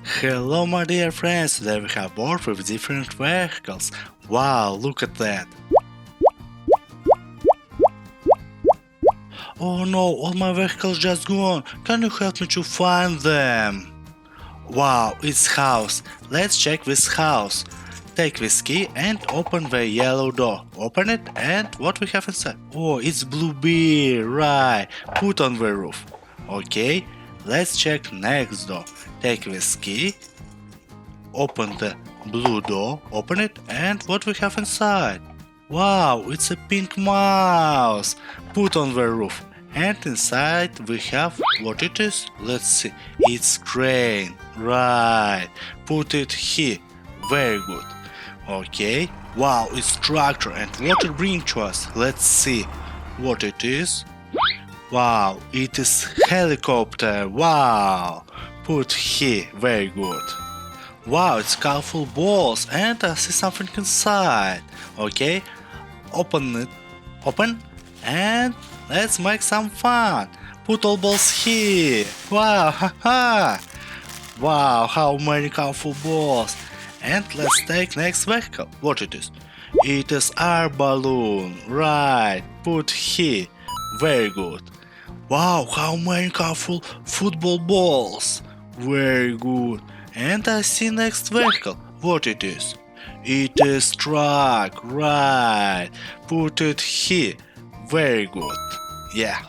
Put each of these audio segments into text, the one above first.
Hello my dear friends, today we have board with different vehicles. Wow, look at that. Oh no, all my vehicles just gone. Can you help me to find them? Wow, it's house. Let's check this house. Take this key and open the yellow door. Open it and what we have inside? Oh, it's blue beer, right. Put on the roof. Okay, let's check next door. Take this key. Open the blue door. Open it and what we have inside? Wow, it's a pink mouse. Put on the roof. And inside we have what it is? Let's see. It's crane. Right. Put it here. Very good. Okay. Wow, it's tractor and what it brings to us? Let's see what it is. Wow, it is helicopter. Wow. Put here. Very good. Wow, it's colorful balls and I see something inside. Okay. Open it. Open. And let's make some fun. Put all balls here. Wow, haha. Wow, how many colorful balls. And let's take next vehicle. What it is? It is air balloon. Right. Put here. Very good. Wow, how many colorful football balls. Very good. And I see next vehicle. What it is? It is truck. Right. Put it here. Very good. Yeah.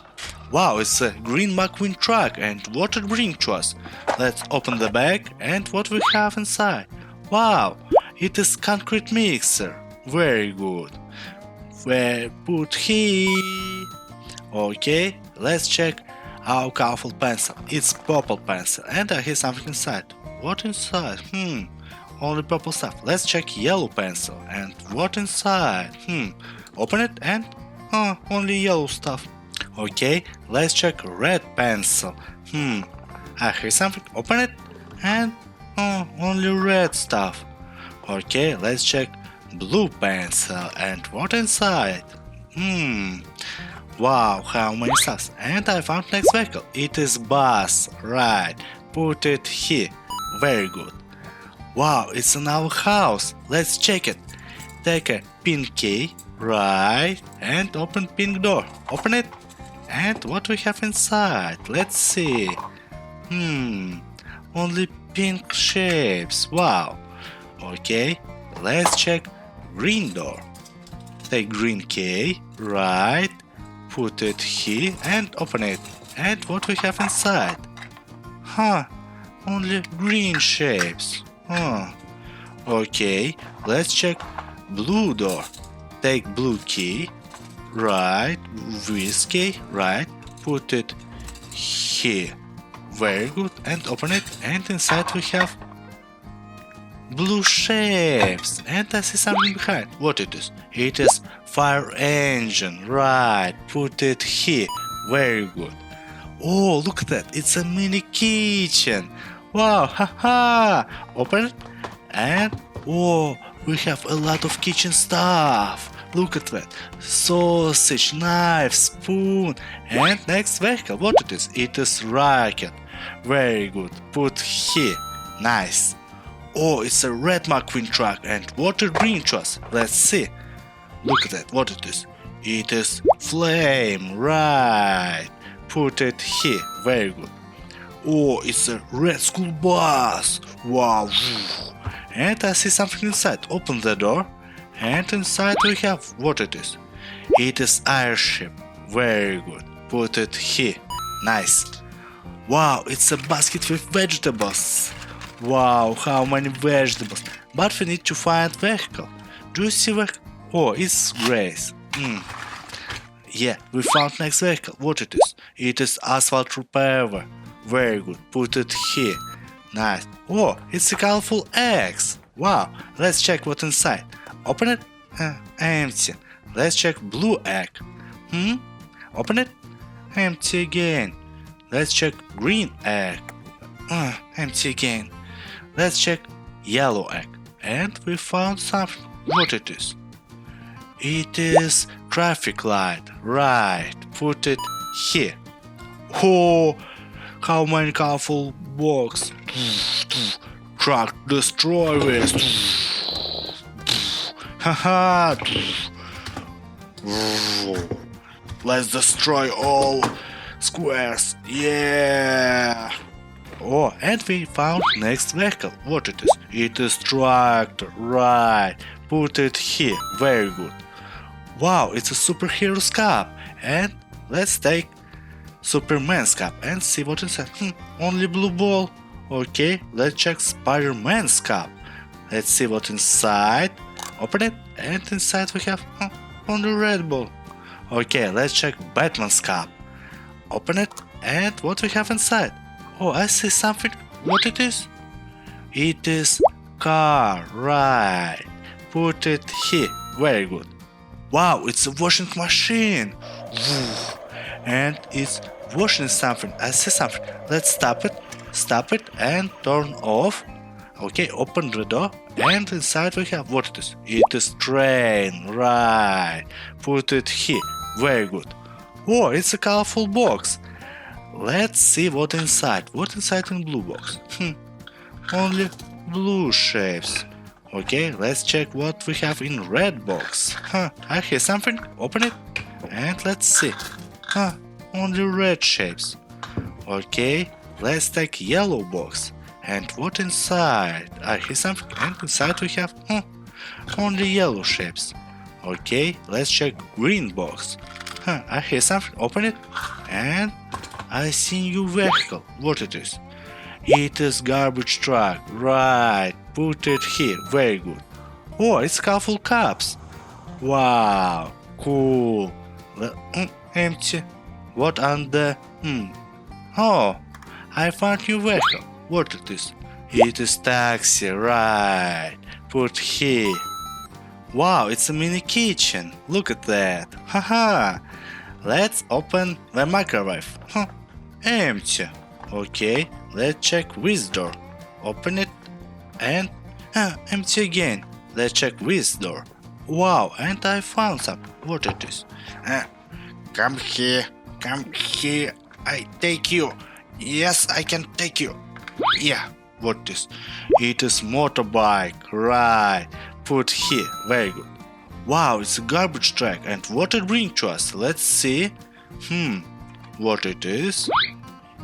Wow, it's a green McQueen truck and what it brings to us? Let's open the bag and what we have inside. Wow, it is concrete mixer. Very good. Where put here. Okay, let's check our colorful pencil. It's purple pencil and I hear something inside. What inside? Only purple stuff. Let's check yellow pencil and what inside? Open it and only yellow stuff. Okay, let's check red pencil. I hear something. Open it and only red stuff. Okay, let's check blue pencil and what inside? Wow, how many stuffs. And I found next vehicle. It is bus. Right. Put it here. Very good. Wow, it's in our house. Let's check it. Take a pink key. Right. And open pink door. Open it. And what we have inside? Let's see. Only pink shapes. Wow. Okay. Let's check green door. Take green key. Right. Put it here and open it. And what we have inside? Only green shapes. Okay. Let's check blue door. Take blue key. Right. This key. Right. Put it here. Very good. And open it. And inside we have blue shapes. And I see something behind. What it is? It is fire engine. Right. Put it here. Very good. Oh, look at that. It's a mini kitchen. Wow. Haha. Open it. And we have a lot of kitchen stuff. Look at that. Sausage, knife, spoon. And next vehicle. What it is? It is rocket. Very good. Put here. Nice. Oh, it's a red McQueen truck. And what it brings to us? Let's see. Look at that. What it is? It is flame. Right. Put it here. Very good. Oh, it's a red school bus. Wow. And I see something inside. Open the door. And inside we have what it is. It is airship. Very good. Put it here. Nice. Wow, it's a basket with vegetables. Wow, how many vegetables. But we need to find vehicle. Do you see vehicle? Oh, it's Grace. Yeah, we found next vehicle. What it is? It is asphalt repair. Very good. Put it here. Nice. Oh, it's a colorful X. Wow, let's check what's inside. Open it. Empty. Let's check blue egg. Open it. Empty again. Let's check green egg. Empty again. Let's check yellow egg. And we found something. What it is? It is traffic light. Right. Put it here. Oh, how many colorful box. truck, destroy this. Haha. Let's destroy all squares. Yeah. Oh, and we found next vehicle. What it is? It is tractor. Right. Put it here. Very good. Wow, it's a superhero's cap. And let's take Superman's cap and see what inside. Only blue ball. Okay, let's check Spider-Man's cap. Let's see what inside. Open it, and inside we have only red ball. Okay, let's check Batman's cap. Open it, and what we have inside. Oh, I see something. What it is? It is car, right. Put it here. Very good. Wow, it's a washing machine. And it's washing something. I see something. Let's stop it and turn off. Okay, open the door, and inside we have what it is. It is train, right. Put it here. Very good. Oh, it's a colorful box. Let's see what inside. What inside in blue box? Only blue shapes. Okay, let's check what we have in red box. I hear something. Open it, and let's see. Only red shapes. Okay, let's take yellow box. And what inside? I hear something, and inside we have only yellow shapes. Okay, let's check green box. I hear something. Open it, and I see new vehicle. What it is? It is garbage truck. Right. Put it here. Very good. Oh, it's colorful cups. Wow. Cool. Empty. What under? Oh, I found new vehicle. What it is? It is taxi. Right. Put here. Wow, it's a mini kitchen. Look at that. Haha. Let's open the microwave. Empty. Okay, let's check this door. Open it, and empty again. Let's check this door. Wow, and I found some. What it is? Come here. I take you. Yes, I can take you. Yeah, what is? It is motorbike. Right. Put here. Very good. Wow, it's a garbage truck. And what it brings to us? Let's see. What it is?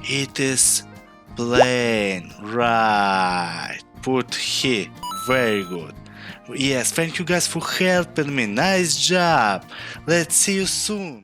It is plane. Right. Put here. Very good. Yes, thank you guys for helping me. Nice job. Let's see you soon.